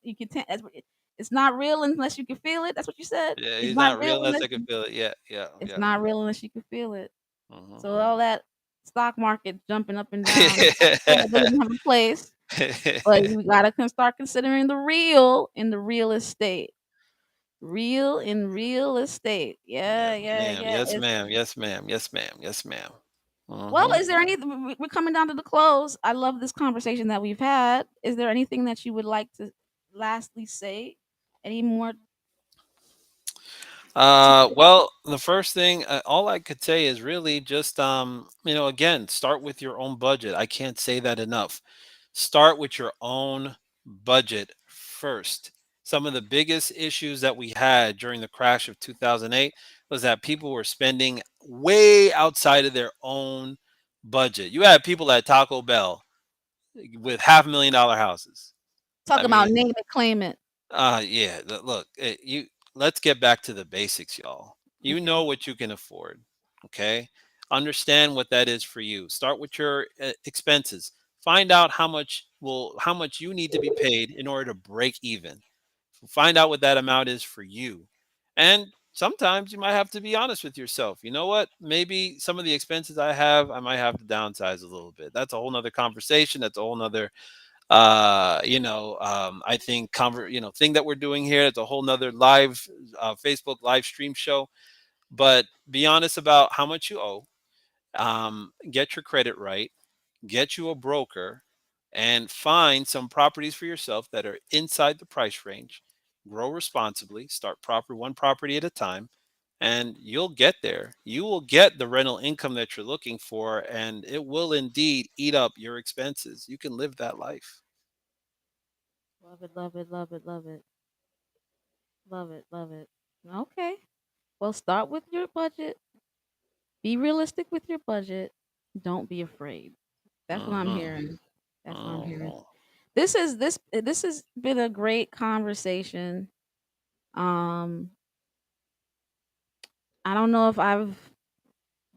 It's not real unless you can feel it. That's what you said. Yeah, It's he's not not real real unless unless I can feel it. Yeah, yeah, it's yeah. not real unless you can feel it. Mhm. So all that stock market jumping up and down, that really don't have a place. But we gotta start considering the real in the real estate. Real in real estate. Yeah, Yes, yeah, ma'am. yeah. Yes, ma'am. Yes, ma'am. Yes, ma'am. Yes, ma'am. Well, Hmm. is there any? We're coming down to the close. I love this conversation that we've had. Is there anything that you would like to lastly say? Any more Well, the first thing, all I could say is really just, again, start with your own budget. I can't say that enough. Start with your own budget first. Some of the biggest issues that we had during the crash of 2008 was that people were spending way outside of their own budget. You had people at Taco Bell with $500,000 houses. I talking about mean, name it, claim it? yeah. Look, you let's get back to the basics, y'all. You Okay. know what you can afford. Okay, understand what that is for you. Start with your expenses. Find out how much you need to be paid in order to break even. Find out what that amount is for you, and sometimes you might have to be honest with yourself. You know what? Maybe some of the expenses I have, I might have to downsize a little bit. That's a whole nother conversation. That's a whole nother I think thing that we're doing here. It's a whole nother live Facebook live stream show. But be honest about how much you owe. Get your credit right, get you a broker, and find some properties for yourself that are inside the price range. Grow responsibly, start one property at a time, and you'll get there. You will get the rental income that you're looking for, and it will indeed eat up your expenses. You can live that life. Love it, love it, love it, love it, love it, love it. Okay. Well, start with your budget. Be realistic with your budget. Don't be afraid. That's what I'm Mhm. hearing. That's what I'm hearing. Oh. This has been a great conversation. Um, I don't know if I've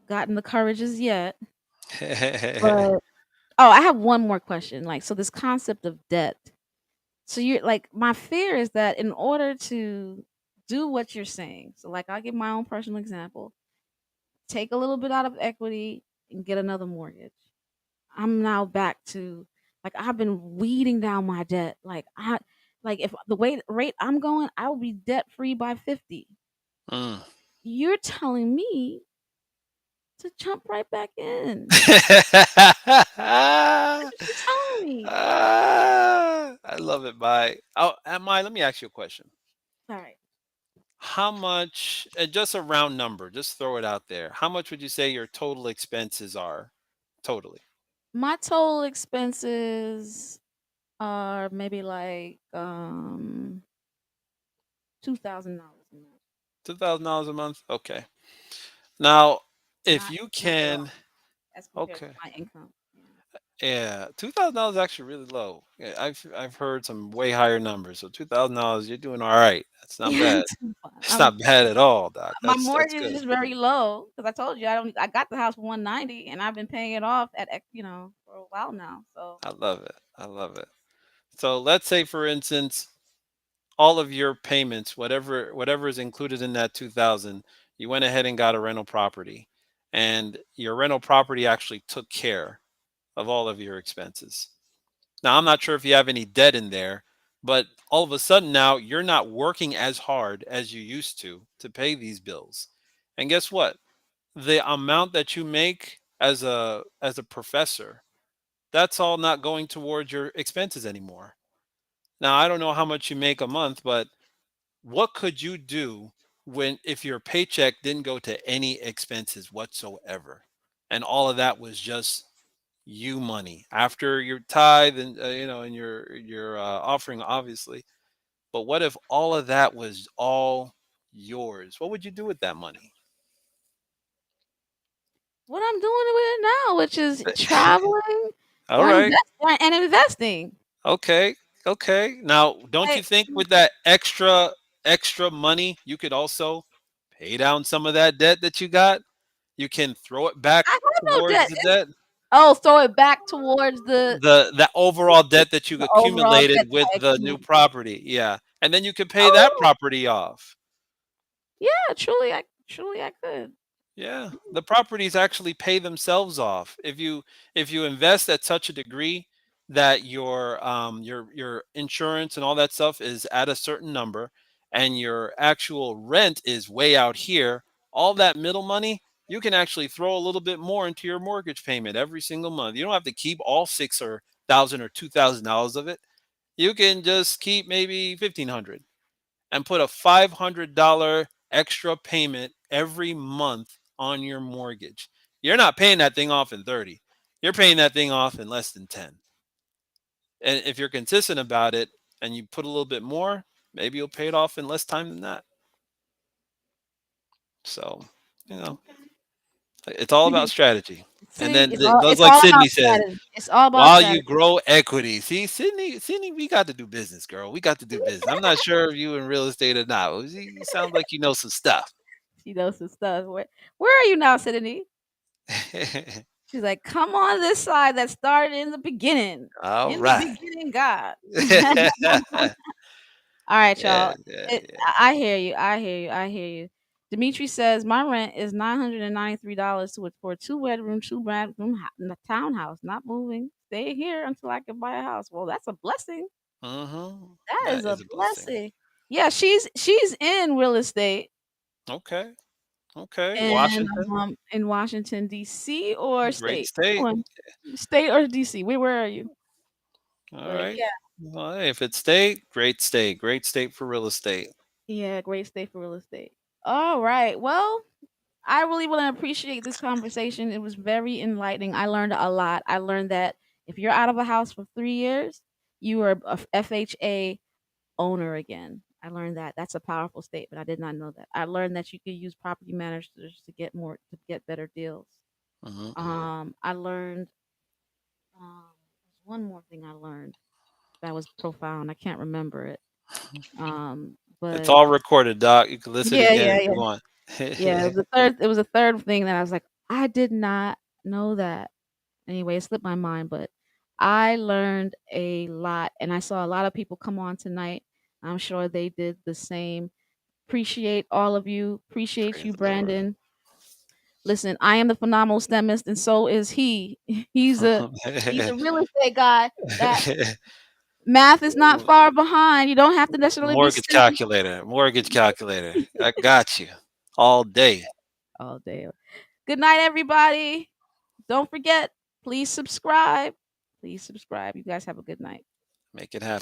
gotten the courage as yet, but oh, I have one more question. Like, so this concept of debt. So you're like, my fear is that in order to do what you're saying, so like I'll give my own personal example, take a little bit out of equity and get another mortgage. I'm now back to like I've been weeding down my debt. Like if the rate I'm going, I will be debt free by 50. Mm. You're telling me to jump right back in. That's what you're telling me. I love it, Mai. Oh, Mai, let me ask you a question. All right. How much, just a round number, just throw it out there. How much would you say your total expenses are? Totally. My total expenses are maybe like $2,000 a month. $2,000 a month? Okay. Now, if Not you not at all can, as compared to okay. my income. Yeah. Yeah, $2,000 is actually really low. Yeah, I've heard some way higher numbers. So $2,000, you're doing all right. That's not Yeah, bad. It's not bad at all, Doc. my That's mortgage good. is very low because I told you I got the house for 190 and I've been paying it off for a while now. So I love it. I love it. So let's say, for instance, all of your payments, whatever is included in that 2,000, you went ahead and got a rental property, and your rental property actually took care of all of your expenses. Now, I'm not sure if you have any debt in there, but all of a sudden now you're not working as hard as you used to pay these bills. And guess what? The amount that you make as a professor, that's all not going towards your expenses anymore. Now, I don't know how much you make a month, but what could you do when if your paycheck didn't go to any expenses whatsoever? And all of that was just you money after your tithe and and your offering, obviously. But what if all of that was all yours? What would you do with that money? what I'm doing with it now, which is traveling All or right. investing. Okay. Okay. Now, don't you Like think with that extra money, you could also pay down some of that debt that you got? You can throw it back I have no towards debt. the debt, Oh, throw it back towards the overall debt that you the overall accumulated debt that with I the new accumulated. property. Yeah. And then you could pay that Oh property off. yeah, truly I could. Yeah, the properties actually pay themselves off if you invest at such a degree that your insurance and all that stuff is at a certain number, and your actual rent is way out here. All that middle money, you can actually throw a little bit more into your mortgage payment every single month. You don't have to keep all six or thousand or $2,000 of it. You can just keep maybe 1,500, and put a $500 extra payment every month on your mortgage. You're not paying that thing off in 30. You're paying that thing off in less than 10. And if you're consistent about it and you put a little bit more, maybe you'll pay it off in less time than that. So, you know, Okay. it's all about strategy. And See, then those, it's like all about Sydney says, strategy. It's all about while you strategy. grow equity. See, Sydney, we got to do business, girl. We got to do business. I'm not sure if you in real estate or not. You sound like you know some stuff. She knows some stuff. Where are you now, Sydney? She's like, come on this side that started in the beginning. All In the right. beginning, God. Yeah, All right, yeah, y'all. yeah. I hear you. I hear you. I hear you. Dimitri says my rent is $993 for a two-bedroom, two-bathroom townhouse. Not moving. Stay here until I can buy a house. Well, that's a blessing. Mm-hmm. That That is a is a blessing. blessing. Yeah, she's in real estate Okay. Okay. in Washington, Washington D.C. or great state. Which state. one? State or D.C. Where are you? All But right. yeah, Well, hey, if it's state, great state. Great state for real estate. yeah, great state for real estate. All right. Well, I really want to appreciate this conversation. It was very enlightening. I learned a lot. I learned that if you're out of a house for 3 years, you are a FHA owner again. I learned that. That's a powerful statement. I did not know that. I learned that you could use property managers to get better deals. Hmm. I learned there's one more thing I learned that was profound. I can't remember it. It's But all recorded, Doc. You can listen yeah, again yeah, if yeah. you want. Yeah, it was a third thing that I was like, I did not know that. Anyway, it slipped my mind, but I learned a lot and I saw a lot of people come on tonight. I'm sure they did the same. Appreciate all of you. Appreciate Praise you, the Lord. Brandon. Listen, I am the phenomenal STEMist, and so is he. He's a real estate guy that math is not far behind. You don't have to necessarily be Mortgage STEM calculator. Mortgage calculator. I got you all day. all day. Good night, everybody. Don't forget, please subscribe. Please subscribe. You guys have a good night. Make it happen.